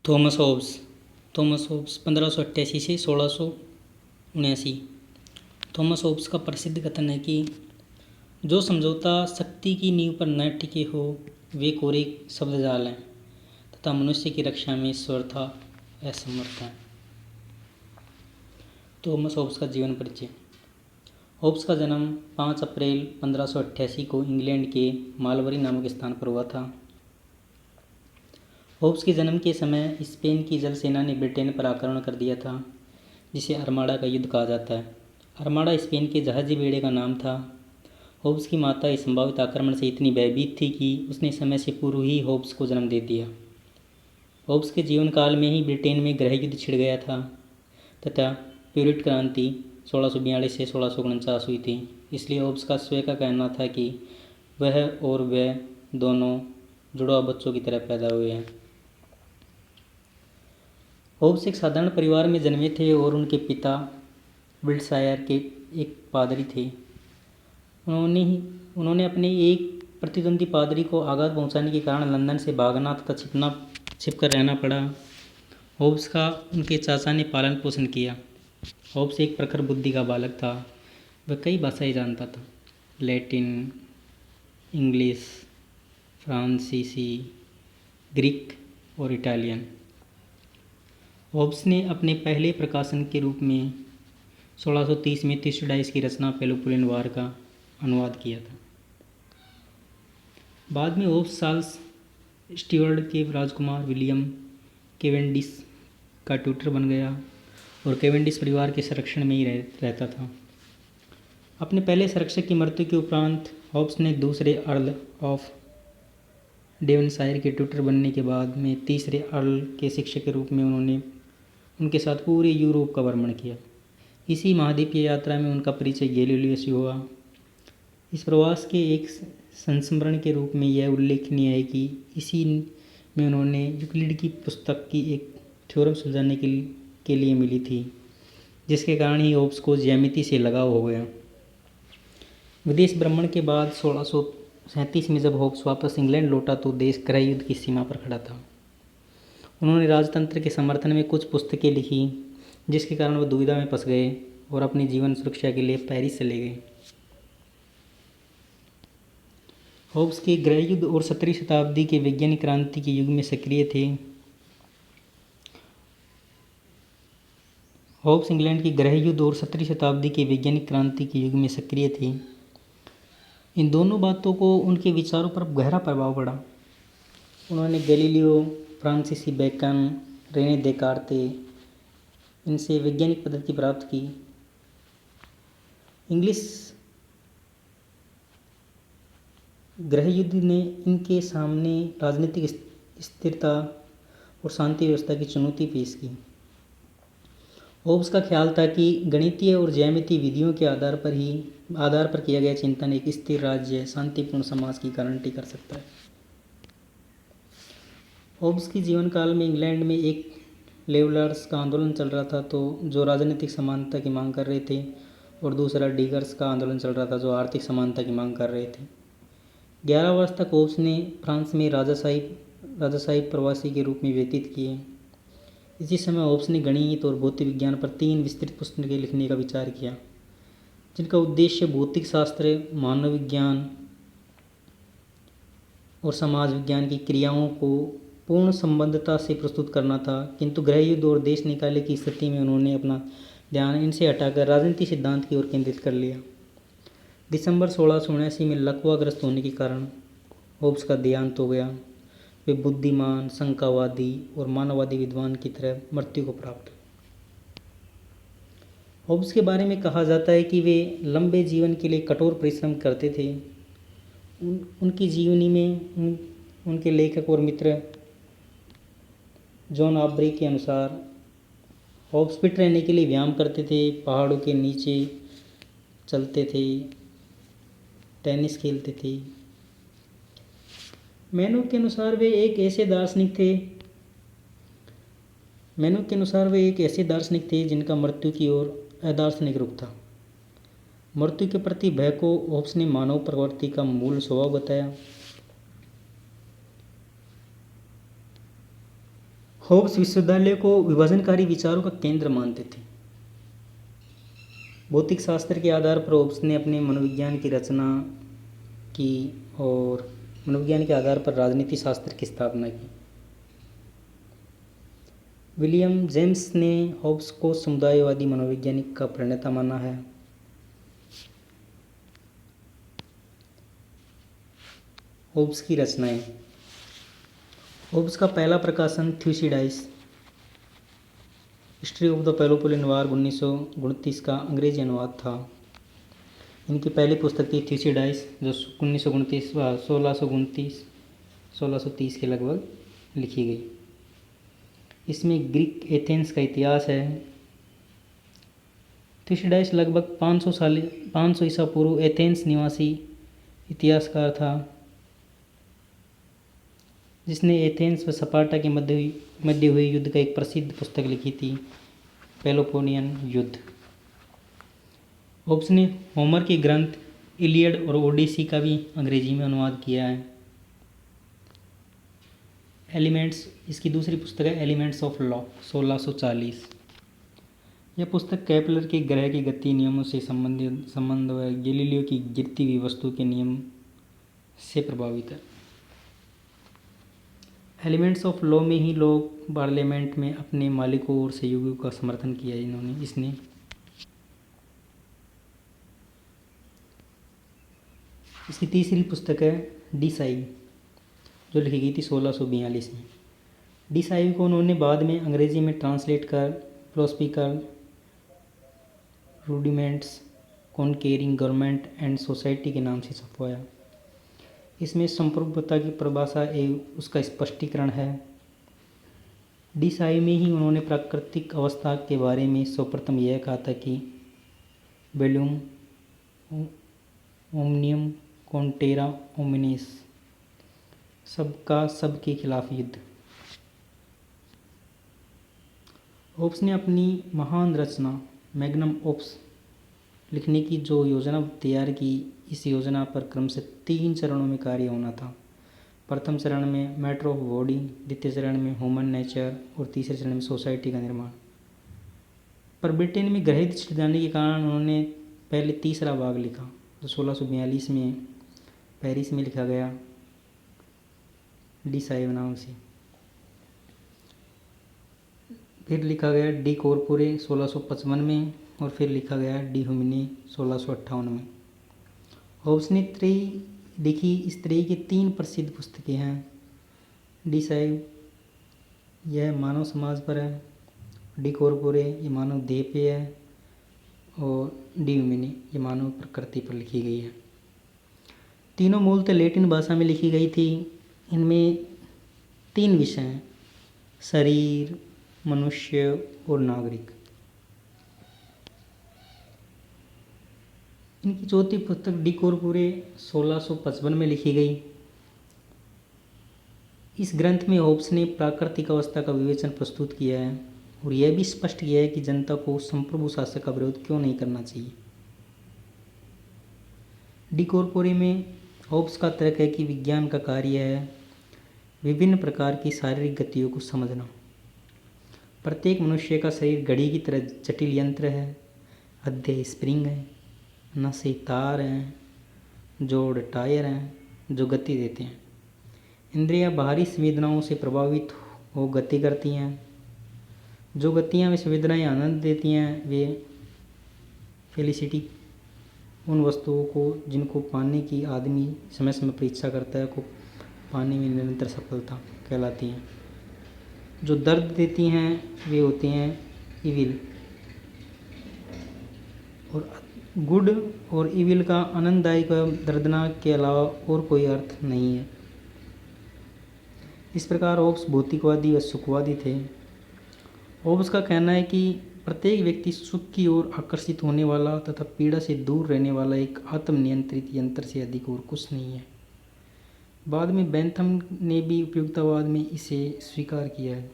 Thomas Hobbes. Thomas Hobbes 1588 से 1679। Thomas Hobbes का प्रसिद्ध कथन है कि जो समझौता शक्ति की नींव पर न टिके हो वे कोरे शब्द जाल हैं तथा मनुष्य की रक्षा में ईश्वरता असमर्थ है। थॉमस होब्स का जीवन परिचय। होब्स का जन्म 5 अप्रैल 1588 को इंग्लैंड के मालबरी नामक स्थान पर हुआ था। होब्स के जन्म के समय स्पेन की जल सेना ने ब्रिटेन पर आक्रमण कर दिया था, जिसे अरमाड़ा का युद्ध कहा जाता है। अरमाड़ा स्पेन के जहाजी बेड़े का नाम था। होब्स की माता इस संभावित आक्रमण से इतनी भयभीत थी कि उसने समय से पूर्व ही होब्स को जन्म दे दिया। होब्स के जीवन काल में ही ब्रिटेन में गृह युद्ध छिड़ गया था तथा प्यूरिट क्रांति 1642 से 1649 हुई थी। इसलिए होब्स का स्वयं का कहना था कि वह दोनों जुड़वा बच्चों की तरह पैदा हुए हैं। होब्स एक साधारण परिवार में जन्मे थे और उनके पिता विल्टशायर के एक पादरी थे। उन्होंने अपने एक प्रतिद्वंदी पादरी को आघात पहुंचाने के कारण लंदन से भागना तथा छिपकर रहना पड़ा। होब्स का उनके चाचा ने पालन पोषण किया। होब्स एक प्रखर बुद्धि का बालक था। वह कई भाषाएं जानता था, लैटिन, इंग्लिश, फ्रांसीसी, ग्रीक और इटालियन। होब्स ने अपने पहले प्रकाशन के रूप में 1630 में थ्यूसिडाइस की रचना पेलोपोलियन वार का अनुवाद किया था। बाद में होब्स चार्ल्स स्टीवर्ट के राजकुमार विलियम केवेंडिश का ट्यूटर बन गया और केवेंडिश परिवार के संरक्षण में ही रहता था। अपने पहले संरक्षक की मृत्यु के उपरांत होब्स ने दूसरे अर्ल ऑफ डेवनशायर के ट्यूटर बनने के बाद में तीसरे अर्ल के शिक्षक के रूप में उनके साथ पूरे यूरोप का भ्रमण किया। इसी महाद्वीपीय यात्रा में उनका परिचय गैलीलियो से हुआ। इस प्रवास के एक संस्मरण के रूप में यह उल्लेखनीय है कि इसी में उन्होंने यूक्लिड की पुस्तक की एक थ्योरम सुलझाने के लिए मिली थी, जिसके कारण ही होब्स को ज्यामिति से लगाव हो गया। विदेश भ्रमण के बाद 1637 में जब होब्स वापस इंग्लैंड लौटा तो देश गृह युद्ध की सीमा पर खड़ा था। उन्होंने राजतंत्र के समर्थन में कुछ पुस्तकें लिखी, जिसके कारण वो दुविधा में फंस गए और अपनी जीवन सुरक्षा के लिए पेरिस चले गए। होब्स के गृह युद्ध और 17वीं शताब्दी के वैज्ञानिक क्रांति के युग में सक्रिय थे। होब्स इंग्लैंड के गृह युद्ध और 17वीं शताब्दी के वैज्ञानिक क्रांति के युग में सक्रिय थे। इन दोनों बातों को उनके विचारों पर गहरा प्रभाव पड़ा। उन्होंने गैलीलियो, फ्रांसीसी बेकन, रेने देकार्ते इनसे वैज्ञानिक पद्धति प्राप्त की। इंग्लिश गृह युद्ध ने इनके सामने राजनीतिक स्थिरता और शांति व्यवस्था की चुनौती पेश की। होब्स का ख्याल था कि गणितीय और ज्यामितीय विधियों के आधार पर किया गया चिंतन एक स्थिर राज्य, शांतिपूर्ण समाज की गारंटी कर सकता है। होब्स के जीवन काल में इंग्लैंड में एक लेवलर्स का आंदोलन चल रहा था जो राजनीतिक समानता की मांग कर रहे थे, और दूसरा डिगर्स का आंदोलन चल रहा था जो आर्थिक समानता की मांग कर रहे थे। 11 वर्ष तक होब्स ने फ्रांस में राजाशाही प्रवासी के रूप में व्यतीत किए। इसी समय होब्स ने गणित और भौतिक विज्ञान पर 3 विस्तृत पुस्तकें लिखने का विचार किया, जिनका उद्देश्य भौतिक शास्त्र, मानव विज्ञान और समाज विज्ञान की क्रियाओं को पूर्ण संबद्धता से प्रस्तुत करना था। किंतु गृह युद्ध और देश निकाले की स्थिति में उन्होंने अपना ध्यान इनसे हटाकर राजनीति सिद्धांत की ओर केंद्रित कर लिया। दिसंबर 1679 में लकवाग्रस्त होने के कारण होब्स का देहांत हो गया। वे बुद्धिमान, शंकावादी और मानववादी विद्वान की तरह मृत्यु को प्राप्त हुए। होब्स के बारे में कहा जाता है कि वे लंबे जीवन के लिए कठोर परिश्रम करते थे। उनकी जीवनी में उनके लेखक और मित्र जॉन ऑब्रे के अनुसार होब्स फिट रहने के लिए व्यायाम करते थे, पहाड़ों के नीचे चलते थे, टेनिस खेलते थे। मैनो के अनुसार वे एक ऐसे दार्शनिक थे जिनका मृत्यु की ओर अदार्शनिक रुख था। मृत्यु के प्रति भय को होब्स ने मानव प्रवृत्ति का मूल स्वभाव बताया। होब्स विश्वविद्यालय को विभाजनकारी विचारों का केंद्र मानते थे। भौतिक शास्त्र के आधार पर होब्स ने अपने मनोविज्ञान की रचना की और मनोविज्ञान के आधार पर राजनीति शास्त्र की स्थापना की। विलियम जेम्स ने होब्स को समुदायवादी मनोवैज्ञानिक का प्रणेता माना है। होब्स की रचनाएं। होब्स का पहला प्रकाशन थ्यूसिडाइस हिस्ट्री ऑफ द पेलोपोलियन वार 1929 का अंग्रेजी अनुवाद था। इनकी पहली पुस्तक थी थ्यूसिडाइस जो 1630 के लगभग लिखी गई। इसमें ग्रीक एथेंस का इतिहास है। थ्यूसिडाइस लगभग 500 ईसा पूर्व एथेंस निवासी इतिहासकार था जिसने एथेंस व स्पार्टा के मध्य हुए युद्ध का एक प्रसिद्ध पुस्तक लिखी थी, पेलोपोनियन युद्ध। होब्स ने होमर के ग्रंथ इलियड और ओडिसी का भी अंग्रेजी में अनुवाद किया है। एलिमेंट्स, इसकी दूसरी पुस्तक है एलिमेंट्स ऑफ लॉ 1640। यह पुस्तक केपलर के ग्रह की गति नियमों से संबंध व गैलीलियो की गिरती हुई वस्तु के नियम से प्रभावित है। एलिमेंट्स ऑफ लॉ में ही लोग पार्लियामेंट में अपने मालिकों और सहयोगियों का समर्थन किया इसने। इसकी तीसरी पुस्तक है डिसाइव जो लिखी गई थी 1642 में। डिसाइव को उन्होंने बाद में अंग्रेजी में ट्रांसलेट कर philosophical rudiments concerning government and society के नाम से छपवाया। इसमें संप्रभुता की परिभाषा एवं उसका स्पष्टीकरण है। डिसाइव में ही उन्होंने प्राकृतिक अवस्था के बारे में सर्वप्रथम यह कहा था कि बेलुम ओमनियम कॉन्टेरा ओमिनेस, सबका सबके खिलाफ युद्ध। होब्स ने अपनी महान रचना मैग्नम ओप्स लिखने की जो योजना तैयार की, इस योजना पर क्रमशः 3 चरणों में कार्य होना था। प्रथम चरण में मैटर ऑफ बॉडी, द्वितीय चरण में ह्यूमन नेचर और तीसरे चरण में सोसाइटी का निर्माण। पर ब्रिटेन में ग्रहित दृष्टि जाने के कारण उन्होंने पहले तीसरा भाग लिखा जो 1642 में पेरिस में लिखा गया डिसाइव नाम से। फिर लिखा गया डी कॉर्पोरे 1655 में और फिर लिखा गया डी ह्यूमिनी 1658 में। होब्स ने लिखी इस तरह की 3 प्रसिद्ध पुस्तकें हैं। डिसाइव यह मानव समाज पर है, डी कॉर्पोरे ये मानव देह पे है और डी ह्यूमिनी ये मानव प्रकृति पर लिखी गई है। तीनों मूलतः लैटिन भाषा में लिखी गई थी। इनमें 3 विषय हैं, शरीर, मनुष्य और नागरिक। इनकी चौथी पुस्तक डी कॉर्पोरे 1655 में लिखी गई। इस ग्रंथ में होब्स ने प्राकृतिक अवस्था का विवेचन प्रस्तुत किया है और यह भी स्पष्ट किया है कि जनता को संप्रभु शासक का विरोध क्यों नहीं करना चाहिए। डी कॉर्पोरे में होब्स का तर्क है कि विज्ञान का कार्य है विभिन्न प्रकार की शारीरिक गतियों को समझना। प्रत्येक मनुष्य का शरीर घड़ी की तरह जटिल यंत्र है। हड्डी स्प्रिंग है, नसें तार हैं, जोड़ टायर हैं जो गति देते हैं। इंद्रियां बाहरी संवेदनाओं से प्रभावित हो गति करती हैं। जो गतियां व संवेदनाएं आनंद देती हैं वे फेलिसिटी उन वस्तुओं को जिनको पाने की आदमी समय समय पर इच्छा करता है को पाने में निरंतर सफलता कहलाती हैं। जो दर्द देती हैं वे होते हैं इविल। और गुड और इविल का आनंददायक व दर्दनाक के अलावा और कोई अर्थ नहीं है। इस प्रकार होब्स भौतिकवादी व सुखवादी थे। होब्स का कहना है कि प्रत्येक व्यक्ति सुख की ओर आकर्षित होने वाला तथा पीड़ा से दूर रहने वाला एक आत्मनियंत्रित यंत्र से अधिक और कुछ नहीं है। बाद में बेंथम ने भी उपयुक्तवाद में इसे स्वीकार किया है।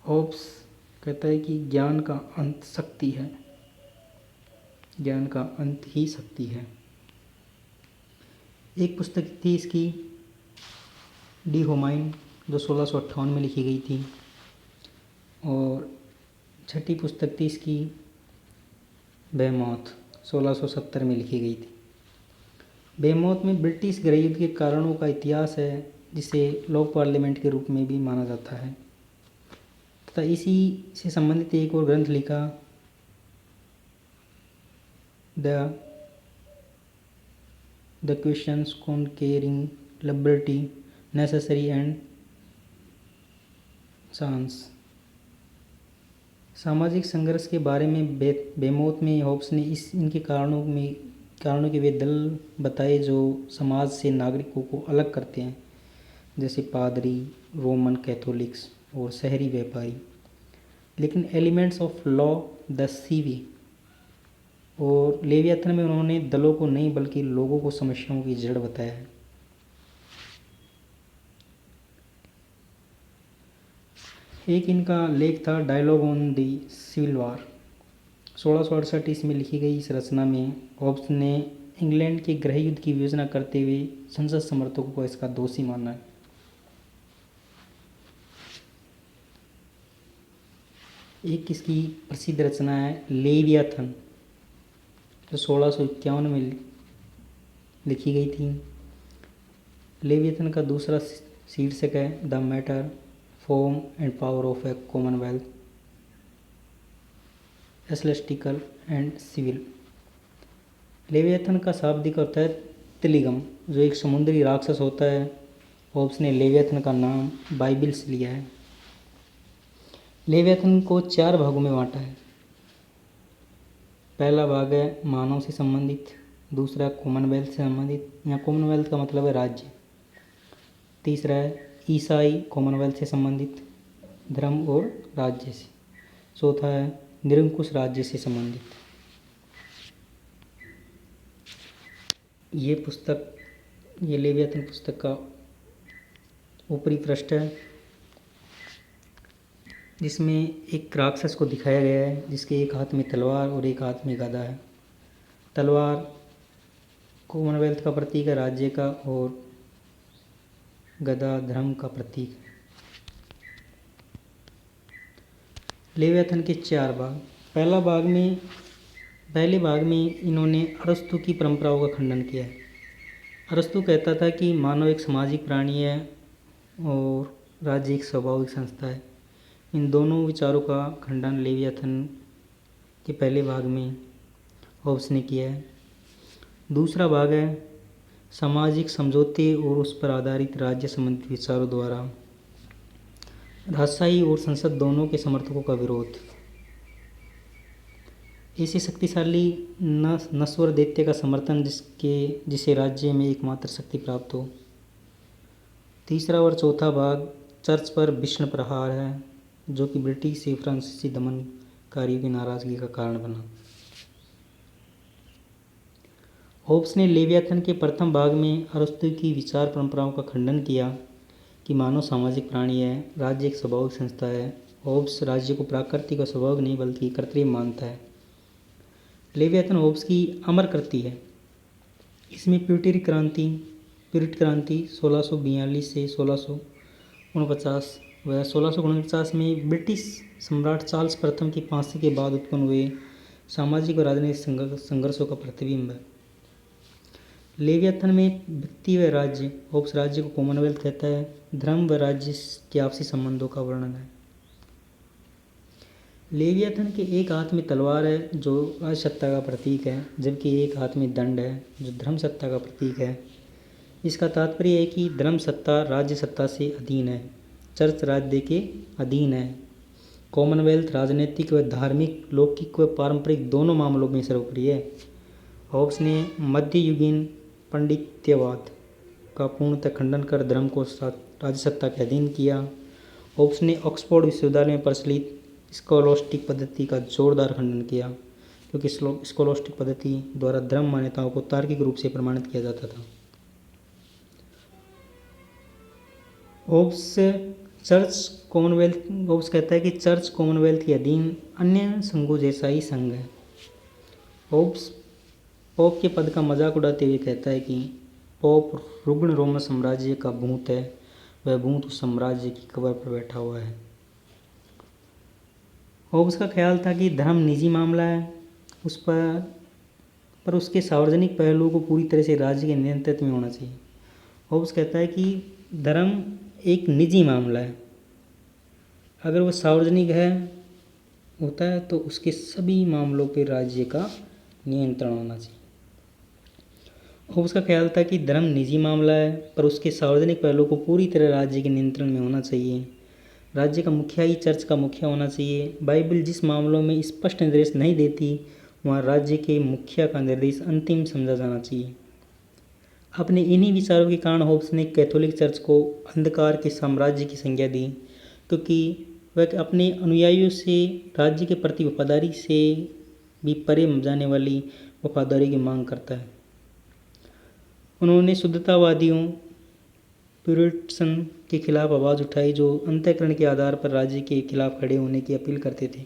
होब्स कहता है कि ज्ञान का अंत शक्ति है, ज्ञान का अंत ही शक्ति है। एक पुस्तक थी इसकी डी होमाइन जो 1658 में लिखी गई थी। और छठी पुस्तक थी इसकी बेमौत, 1670 में लिखी गई थी। बेमौत में ब्रिटिश गृह युद्ध के कारणों का इतिहास है, जिसे लोक पार्लियामेंट के रूप में भी माना जाता है। तथा इसी से संबंधित एक और ग्रंथ लिखा, the questions concerning liberty necessary and chance. सामाजिक संघर्ष के बारे में बेमौत में होब्स ने इनके कारणों के वे दल बताए जो समाज से नागरिकों को अलग करते हैं, जैसे पादरी, रोमन कैथोलिक्स और शहरी व्यापारी। लेकिन elements of law, the CV और लेवियाथन में उन्होंने दलों को नहीं बल्कि लोगों को समस्याओं की जड़ बताया है। एक इनका लेख था dialogue on the civil war, 1668 ईस्वी में लिखी गई। इस रचना में होब्स ने इंग्लैंड के गृह युद्ध की विवेचना करते हुए संसद समर्थकों को इसका दोषी माना है। एक इसकी प्रसिद्ध रचना है लेवियाथन, जो 1651 में लिखी गई थी। लेवियाथन का दूसरा शीर्षक है the matter, form and power of a commonwealth, ecclesiastical and civil. Leviathan का शाब्दिक अर्थ है तिलिगम, जो एक समुद्री राक्षस होता है। होब्स ने लेवियाथन का नाम बाइबिल से लिया है। लेवियाथन को 4 भागों में बांटा है। पहला भाग है मानव से संबंधित, दूसरा कॉमनवेल्थ से संबंधित, यहाँ कॉमनवेल्थ का मतलब है राज्य। तीसरा है ईसाई कॉमनवेल्थ से संबंधित, धर्म और राज्य से। चौथा है निरंकुश राज्य से संबंधित। ये लेवियाथन पुस्तक का ऊपरी पृष्ठ है, जिसमें एक राक्षस को दिखाया गया है जिसके एक हाथ में तलवार और एक हाथ में गदा है। तलवार कॉमनवेल्थ का प्रतीक है, राज्य का, और गदा धर्म का प्रतीक है। लेवियाथन के 4 भाग। पहले भाग में इन्होंने अरस्तु की परंपराओं का खंडन किया है। अरस्तु कहता था कि मानव एक सामाजिक प्राणी है और राज्य एक स्वाभाविक संस्था है। इन दोनों विचारों का खंडन लेवियाथन के पहले भाग में होब्स ने किया है। दूसरा भाग है सामाजिक समझौते और उस पर आधारित राज्य संबंधित विचारों द्वारा राजशाही और संसद दोनों के समर्थकों का विरोध। ऐसे शक्तिशाली नश्वर दैत्य का समर्थन जिसे राज्य में एकमात्र शक्ति प्राप्त हो। तीसरा और चौथा भाग चर्च पर भीषण प्रहार है, जो कि ब्रिटिश से फ्रांसीसी दमनकारियों की नाराजगी का कारण बना। होब्स ने लेवियाथन के प्रथम भाग में अरस्तु की विचार परंपराओं का खंडन किया कि मानव सामाजिक प्राणी है, राज्य एक स्वाभाविक संस्था है। होब्स राज्य को प्राकृतिक और स्वाभाविक नहीं बल्कि कृत्रिम मानता है। लेवियाथन होब्स की अमर कृति है। इसमें प्यूरिट क्रांति 1642 से 1649 व 1649 में ब्रिटिश सम्राट चार्ल्स प्रथम की फांसी के बाद उत्पन्न हुए सामाजिक और राजनीतिक संघर्षों का प्रतिबिंब है। लेवियाथन में व्यक्ति व राज्य, होब्स राज्य को कॉमनवेल्थ कहता है, धर्म व राज्य के आपसी संबंधों का वर्णन है। लेवियाथन के एक हाथ में तलवार है जो राजसत्ता का प्रतीक है, जबकि एक हाथ में दंड है जो धर्म सत्ता का प्रतीक है। इसका तात्पर्य है कि धर्म सत्ता राज्य सत्ता से अधीन है, चर्च राज्य के अधीन है। कॉमनवेल्थ राजनीतिक व धार्मिक, लौकिक व पारंपरिक दोनों मामलों में सर्वोपरि है। होब्स ने मध्ययुगीन पंडित्यवाद का पूर्णतः खंडन कर धर्म को राज्य सत्ता के अधीन किया। होब्स ने ऑक्सफोर्ड विश्वविद्यालय में प्रचलित स्कोलास्टिक पद्धति का जोरदार खंडन किया, क्योंकि स्कोलास्टिक पद्धति द्वारा धर्म मान्यताओं को तार्किक रूप से प्रमाणित किया जाता था। होब्स कहता है कि चर्च कॉमनवेल्थ के अधीन अन्य संघों जैसा ही संघ है। होब्स पोप के पद का मजाक उड़ाते हुए कहता है कि पोप रुग्ण रोमन साम्राज्य का भूत है, वह भूत उस साम्राज्य की कबर पर बैठा हुआ है। होब्स का ख्याल था कि धर्म निजी मामला है, उस पर उसके सार्वजनिक पहलुओं को पूरी तरह से राज्य के नियंत्रण में होना चाहिए। होब्स कहता है कि धर्म एक निजी मामला है, अगर वह सार्वजनिक होता है तो उसके सभी मामलों पर राज्य का नियंत्रण होना चाहिए। होब्स का ख्याल था कि धर्म निजी मामला है, पर उसके सार्वजनिक पहलुओं को पूरी तरह राज्य के नियंत्रण में होना चाहिए। राज्य का मुखिया ही चर्च का मुखिया होना चाहिए। बाइबल जिस मामलों में स्पष्ट निर्देश नहीं देती, वहाँ राज्य के मुखिया का निर्देश अंतिम समझा जाना चाहिए। अपने इन्हीं विचारों के कारण होब्स ने कैथोलिक चर्च को अंधकार के साम्राज्य की संज्ञा दी, क्योंकि वह अपने अनुयायियों से राज्य के प्रति वफादारी से भी परे जाने वाली वफादारी की मांग करता है। उन्होंने शुद्धतावादियों प्यूरिटन के खिलाफ आवाज़ उठाई, जो अंतःकरण के आधार पर राज्य के खिलाफ खड़े होने की अपील करते थे।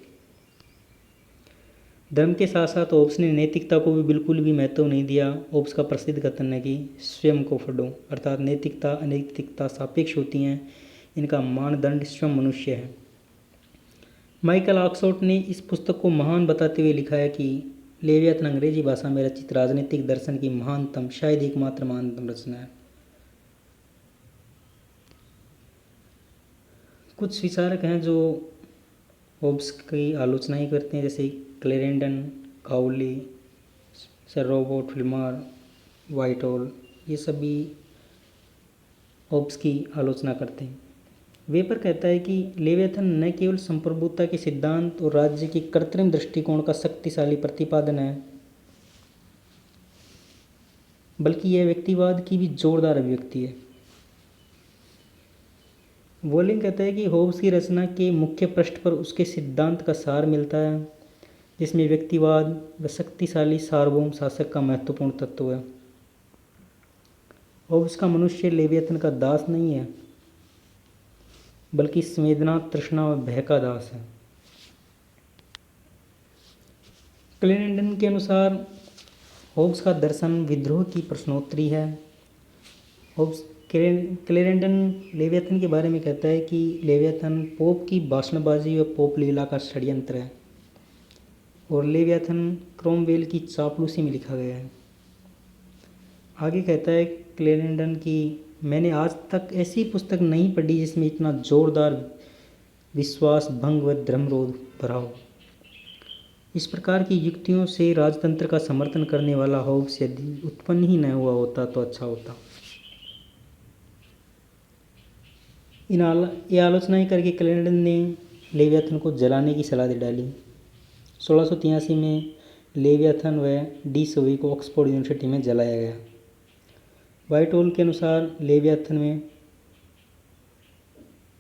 धर्म के साथ साथ होब्स ने नैतिकता को भी बिल्कुल भी महत्व नहीं दिया। होब्स का प्रसिद्ध कथन है कि स्वयं को पढ़ो, अर्थात नैतिकता अनैतिकता सापेक्ष होती हैं, इनका मानदंड स्वयं मनुष्य है। माइकल ऑक्सफोर्ड ने इस पुस्तक को महान बताते हुए लिखा है कि लेवियाथन अंग्रेजी भाषा में रचित राजनीतिक दर्शन की महानतम, शायद एकमात्र महानतम रचना है। कुछ विचारक हैं जो होब्स की आलोचना ही करते हैं, जैसे क्लेरेंडन, काउली, सर रॉबर्ट फिल्मर, व्हाइटहॉल, ये सभी होब्स की आलोचना करते हैं। वेपर कहता है कि लेवियाथन न केवल संप्रभुता के सिद्धांत और राज्य के कृत्रिम दृष्टिकोण का शक्तिशाली प्रतिपादन है, बल्कि यह व्यक्तिवाद की भी जोरदार अभिव्यक्ति है। वोलिंग कहता है कि होब्स की रचना के मुख्य पृष्ठ पर उसके सिद्धांत का सार मिलता है, जिसमें व्यक्तिवाद व शक्तिशाली सार्वभौम शासक का महत्वपूर्ण तत्व है। होब्स का मनुष्य लेवियाथन का दास नहीं है, बल्कि संवेदना, तृष्णा और भय का दास है। क्लेरेंडन के अनुसार होब्स का दर्शन विद्रोह की प्रश्नोत्तरी है। होब्स क्लेरेंडन लेवियाथन के बारे में कहता है कि लेवियाथन पोप की भाषणबाजी व पोप लीला का षड्यंत्र है, और लेवियाथन क्रोमवेल की चापलूसी में लिखा गया है। आगे कहता है क्लेरेंडन कि मैंने आज तक ऐसी पुस्तक नहीं पढ़ी जिसमें इतना जोरदार विश्वास भंग व धर्मरोध भरा हो। इस प्रकार की युक्तियों से राजतंत्र का समर्थन करने वाला होब्स यदि उत्पन्न ही न हुआ होता तो अच्छा होता। ये आलोचनाएं करके क्लेरेंडन ने लेवियाथन को जलाने की सलाह दे डाली। 1683 में लेवियाथन व डी सोवी को ऑक्सफोर्ड यूनिवर्सिटी में जलाया गया। व्हाइटहॉल के अनुसार लेवियाथन में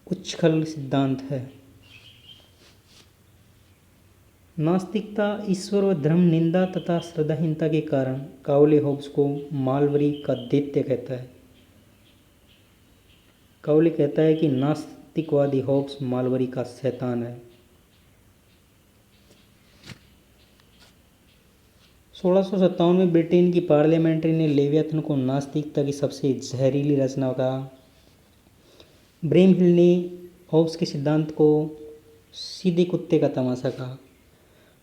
उच्छृंखल सिद्धांत है। नास्तिकता, ईश्वर व धर्म निंदा तथा श्रद्धाहीनता के कारण काउले होब्स को मालवरी का दैत्य कहता है। काउले कहता है कि नास्तिकवादी होब्स मालवरी का शैतान है। 1657 में ब्रिटेन की पार्लियामेंट्री ने लेवियाथन को नास्तिकता की सबसे जहरीली रचना कहा। ब्रेमहिल ने होब्स के सिद्धांत को सीधे कुत्ते का तमाशा कहा,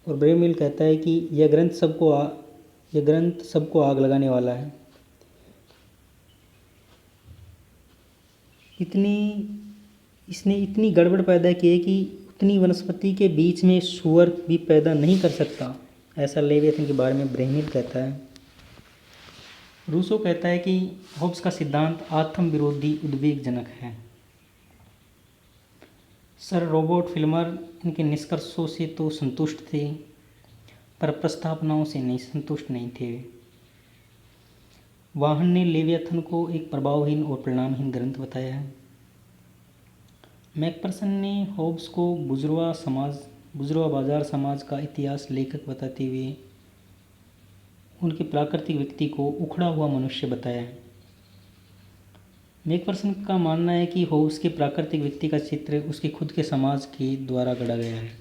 और ब्रेमहिल कहता है कि यह ग्रंथ सबको आग लगाने वाला है। इसने इतनी गड़बड़ पैदा की है कि उतनी वनस्पति के बीच में सुअर भी पैदा नहीं कर सकता, ऐसा लेवियाथन के बारे में ब्रेमहिल कहता है। रूसो कहता है कि होब्स का सिद्धांत आत्म विरोधी उद्वेगजनक है। सर रॉबर्ट फिल्मर इनके निष्कर्षों से तो संतुष्ट थे, पर प्रस्तावनाओं से संतुष्ट नहीं थे। वाहन ने लेवियाथन को एक प्रभावहीन और परिणामहीन ग्रंथ बताया है। मैकफर्सन ने होब्स को बुर्जुआ बाजार समाज का इतिहास लेखक बताते हुए उनके प्राकृतिक व्यक्ति को उखड़ा हुआ मनुष्य बताया है। मैकफर्सन का मानना है कि होब्स के प्राकृतिक व्यक्ति का चित्र उसके खुद के समाज के द्वारा गढ़ा गया है।